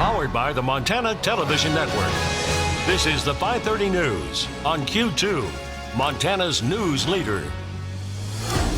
Powered by the Montana Television Network. This is the 5:30 News on Q2, Montana's news leader.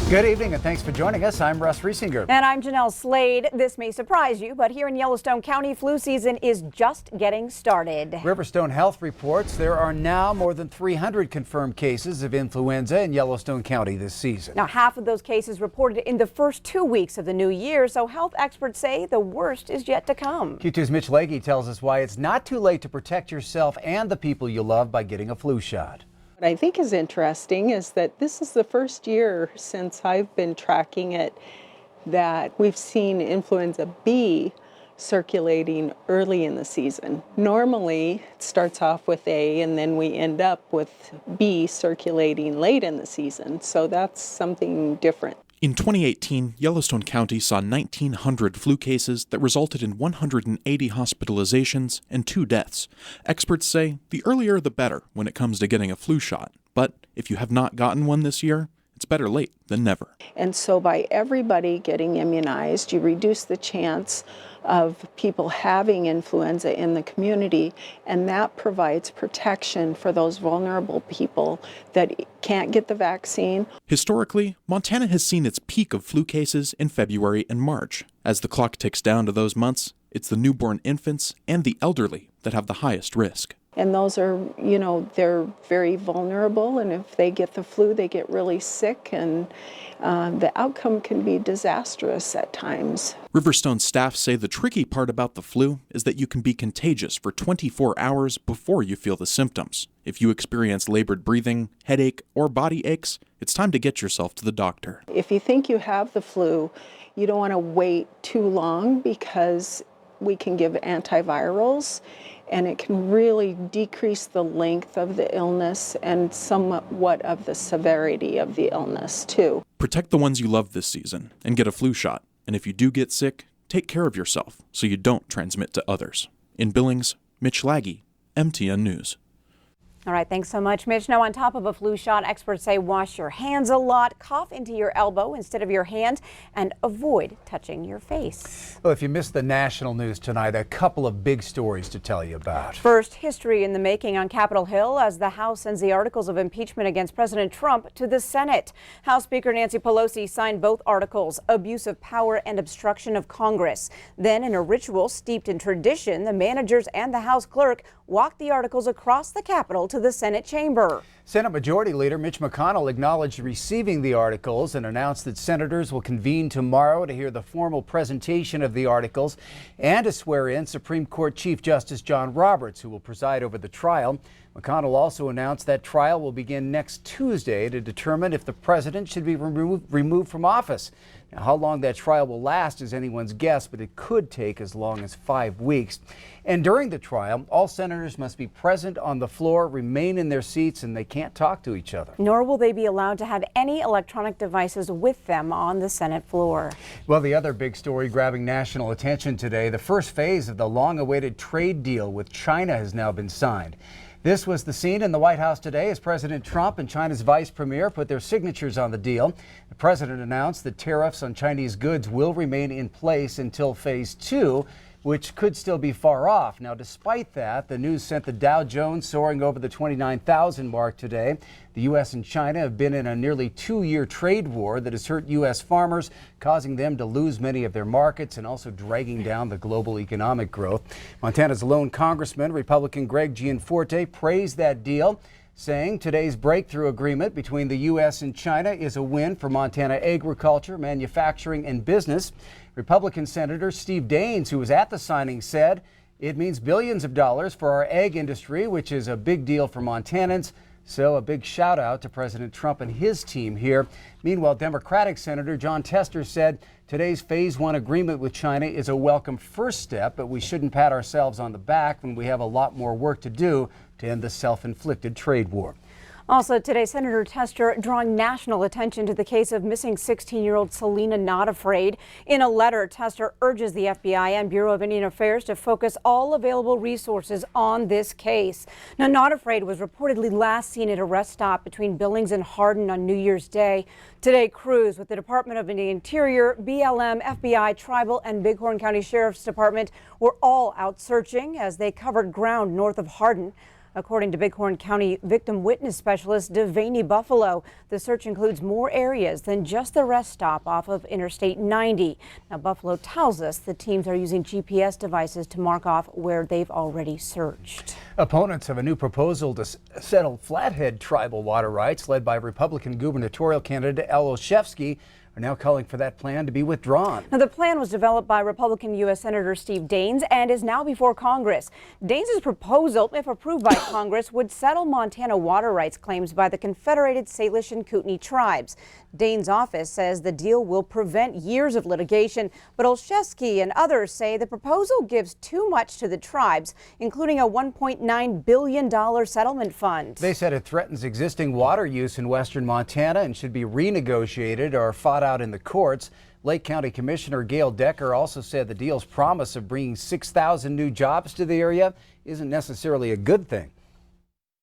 Good evening and thanks for joining us. I'm Russ Riesinger. And I'm Jeanelle Slade. This may surprise you, but here in Yellowstone County, flu season is just getting started. Riverstone Health reports there are now more than 300 confirmed cases of influenza in Yellowstone County this season. Now, half of those cases reported in the first 2 weeks of the new year, so health experts say the worst is yet to come. Q2's Mitch Leahy tells us why it's not too late to protect yourself and the people you love by getting a flu shot. What I think is interesting is that this is the first year since I've been tracking it that we've seen influenza B circulating early in the season. Normally it starts off with A and then we end up with B circulating late in the season, so that's something different. In 2018, Yellowstone County saw 1,900 flu cases that resulted in 180 hospitalizations and 2 deaths. Experts say the earlier the better when it comes to getting a flu shot. But if you have not gotten one this year, it's better late than never. And so by everybody getting immunized, you reduce the chance of people having influenza in the community, and that provides protection for those vulnerable people that can't get the vaccine. Historically, Montana has seen its peak of flu cases in February and March. As the clock ticks down to those months, it's the newborn infants and the elderly that have the highest risk. And those are, they're very vulnerable, and if they get the flu, they get really sick, and the outcome can be disastrous at times. Riverstone staff say the tricky part about the flu is that you can be contagious for 24 hours before you feel the symptoms. If you experience labored breathing, headache, or body aches, it's time to get yourself to the doctor. If you think you have the flu, you don't want to wait too long because we can give antivirals, and it can really decrease the length of the illness and somewhat of the severity of the illness, too. Protect the ones you love this season and get a flu shot. And if you do get sick, take care of yourself so you don't transmit to others. In Billings, Mitch Leahy, MTN News. All right, thanks so much, Mitch. Now, on top of a flu shot, experts say wash your hands a lot, cough into your elbow instead of your hand, and avoid touching your face. Well, if you missed the national news tonight, a couple of big stories to tell you about. First, history in the making on Capitol Hill as the House sends the articles of impeachment against President Trump to the Senate. House Speaker Nancy Pelosi signed both articles, abuse of power and obstruction of Congress. Then, in a ritual steeped in tradition, the managers and the House clerk walked the articles across the Capitol to the Senate chamber. Senate Majority Leader Mitch McConnell acknowledged receiving the articles and announced that senators will convene tomorrow to hear the formal presentation of the articles and to swear in Supreme Court Chief Justice John Roberts, who will preside over the trial. McConnell also announced that trial will begin next Tuesday to determine if the president should be removed from office. Now, how long that trial will last is anyone's guess, but it could take as long as 5 weeks. And during the trial, all senators must be present on the floor, remain in their seats, and they can't talk to each other. Nor will they be allowed to have any electronic devices with them on the Senate floor. Well, the other big story grabbing national attention today, the first phase of the long-awaited trade deal with China has now been signed. This was the scene in the White House today as President Trump and China's vice premier put their signatures on the deal. The president announced that tariffs on Chinese goods will remain in place until phase 2, which could still be far off. Now, despite that, the news sent the Dow Jones soaring over the 29,000 mark today. The U.S. and China have been in a nearly 2-year trade war that has hurt U.S. farmers, causing them to lose many of their markets and also dragging down the global economic growth. Montana's lone congressman, Republican Greg Gianforte, praised that deal, saying today's breakthrough agreement between the U.S. and China is a win for Montana agriculture, manufacturing, and business. Republican Senator Steve Daines, who was at the signing, said it means billions of dollars for our ag industry, which is a big deal for Montanans. So a big shout out to President Trump and his team here. Meanwhile, Democratic Senator Jon Tester said today's phase 1 agreement with China is a welcome first step, but we shouldn't pat ourselves on the back when we have a lot more work to do to end the self-inflicted trade war. Also today, Senator Tester drawing national attention to the case of missing 16-year-old Selena Not Afraid. In a letter, Tester urges the FBI and Bureau of Indian Affairs to focus all available resources on this case. Now, Not Afraid was reportedly last seen at a rest stop between Billings and Hardin on New Year's Day. Today, crews with the Department of the Interior, BLM, FBI, Tribal, and Bighorn County Sheriff's Department were all out searching as they covered ground north of Hardin. According to Bighorn County victim witness specialist Devaney Buffalo, the search includes more areas than just the rest stop off of Interstate 90. Now, Buffalo tells us the teams are using GPS devices to mark off where they've already searched. Opponents of a new proposal to settle Flathead tribal water rights, led by Republican gubernatorial candidate Al Olszewski, are now calling for that plan to be withdrawn. Now, the plan was developed by Republican U.S. Senator Steve Daines and is now before Congress. Daines' proposal, if approved by Congress, would settle Montana water rights claims by the Confederated Salish and Kootenai tribes. Daines' office says the deal will prevent years of litigation, but Olszewski and others say the proposal gives too much to the tribes, including a $1.9 billion settlement fund. They said it threatens existing water use in western Montana and should be renegotiated or fought out in the courts. Lake County Commissioner Gail Decker also said the deal's promise of bringing 6,000 new jobs to the area isn't necessarily a good thing.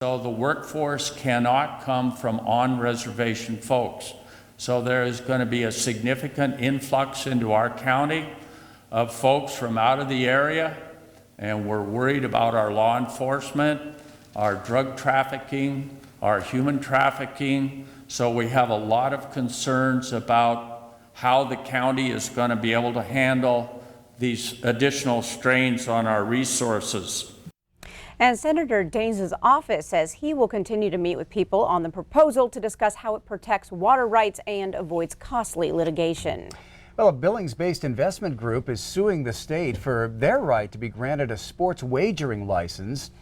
So the workforce cannot come from on-reservation folks. So there is going to be a significant influx into our county of folks from out of the area, and we're worried about our law enforcement, our drug trafficking, our human trafficking. So we have a lot of concerns about how the county is going to be able to handle these additional strains on our resources. And Senator Daines' office says he will continue to meet with people on the proposal to discuss how it protects water rights and avoids costly litigation. Well, a Billings-based investment group is suing the state for their right to be granted a sports wagering license.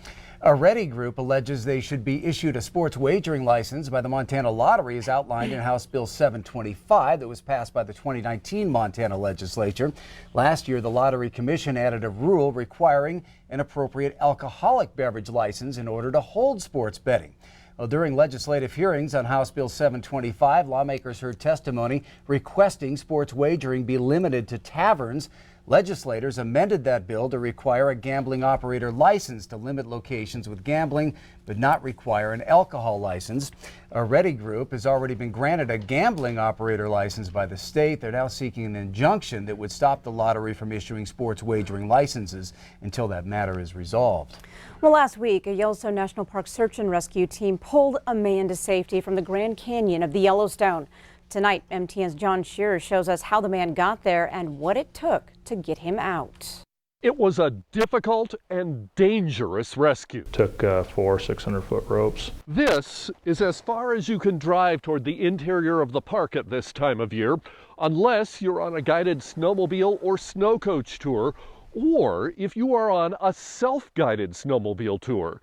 A Ready Group alleges they should be issued a sports wagering license by the Montana Lottery, as outlined in House Bill 725 that was passed by the 2019 Montana legislature. Last year, the Lottery Commission added a rule requiring an appropriate alcoholic beverage license in order to hold sports betting. Well, during legislative hearings on House Bill 725, lawmakers heard testimony requesting sports wagering be limited to taverns. Legislators amended that bill to require a gambling operator license to limit locations with gambling, but not require an alcohol license. A Ready Group has already been granted a gambling operator license by the state. They're now seeking an injunction that would stop the lottery from issuing sports wagering licenses until that matter is resolved. Well, last week, a Yellowstone National Park search and rescue team pulled a man to safety from the Grand Canyon of the Yellowstone. Tonight, MTN's John Shearer shows us how the man got there and what it took to get him out. It was a difficult and dangerous rescue. Took 600-foot ropes. This is as far as you can drive toward the interior of the park at this time of year, unless you're on a guided snowmobile or snow coach tour, or if you are on a self-guided snowmobile tour.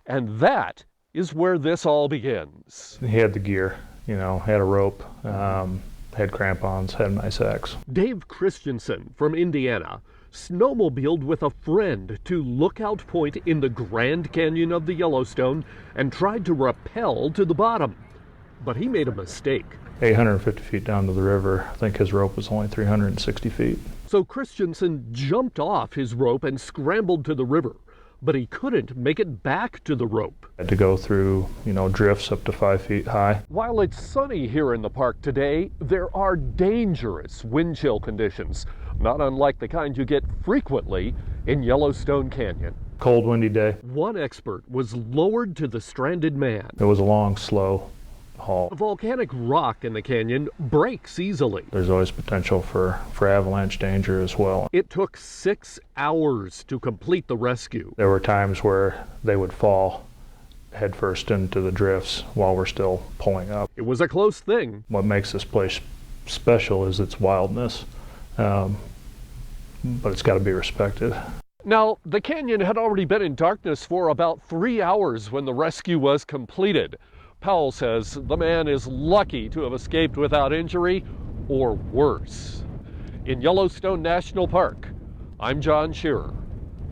And that is where this all begins. He had the gear. You know, had a rope, had crampons, had an ice axe. Dave Christensen from Indiana snowmobiled with a friend to Lookout Point in the Grand Canyon of the Yellowstone and tried to rappel to the bottom. But he made a mistake. 850 feet down to the river. I think his rope was only 360 feet. So Christensen jumped off his rope and scrambled to the river. But he couldn't make it back to the rope. Had to go through, drifts up to 5 feet high. While it's sunny here in the park today, there are dangerous wind chill conditions, not unlike the kind you get frequently in Yellowstone Canyon. Cold, windy day. One expert was lowered to the stranded man. It was a long, slow haul. The volcanic rock in the canyon breaks easily. There's always potential for avalanche danger as well. It took 6 hours to complete the rescue. There were times where they would fall headfirst into the drifts while we're still pulling up. It was a close thing. What makes this place special is its wildness, but it's got to be respected. Now, the canyon had already been in darkness for about 3 hours when the rescue was completed. Powell says the man is lucky to have escaped without injury, or worse. In Yellowstone National Park, I'm John Shearer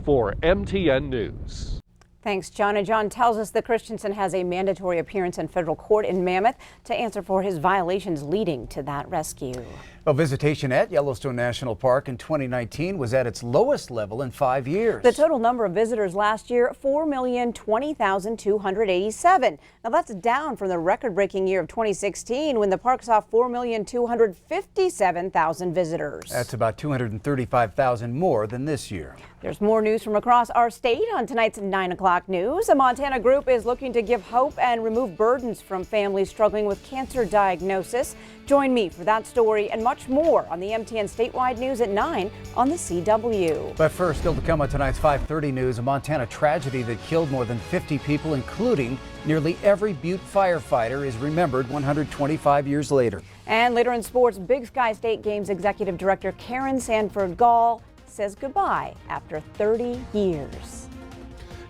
for MTN News. Thanks, John. And John tells us that Christensen has a mandatory appearance in federal court in Mammoth to answer for his violations leading to that rescue. Well, visitation at Yellowstone National Park in 2019 was at its lowest level in 5 years. The total number of visitors last year, 4,020,287. Now that's down from the record-breaking year of 2016 when the park saw 4,257,000 visitors. That's about 235,000 more than this year. There's more news from across our state on tonight's 9 o'clock news. A Montana group is looking to give hope and remove burdens from families struggling with cancer diagnosis. Join me for that story and much more on the MTN Statewide News at 9 on the CW. But first, still to come on tonight's 5:30 news, a Montana tragedy that killed more than 50 people, including nearly every Butte firefighter, is remembered 125 years later. And later in sports, Big Sky State Games Executive Director Karen Sanford Gall says goodbye after 30 years.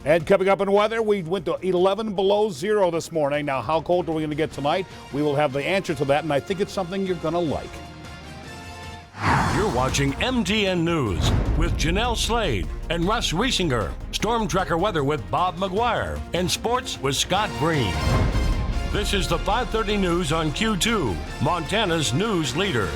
And coming up in weather, we went to 11 below zero this morning. Now, how cold are we going to get tonight? We will have the answer to that, and I think it's something you're going to like. You're watching MTN News with Jeanelle Slade and Russ Riesinger. Storm Tracker weather with Bob McGuire. And sports with Scott Green. This is the 5:30 news on Q2, Montana's news leader.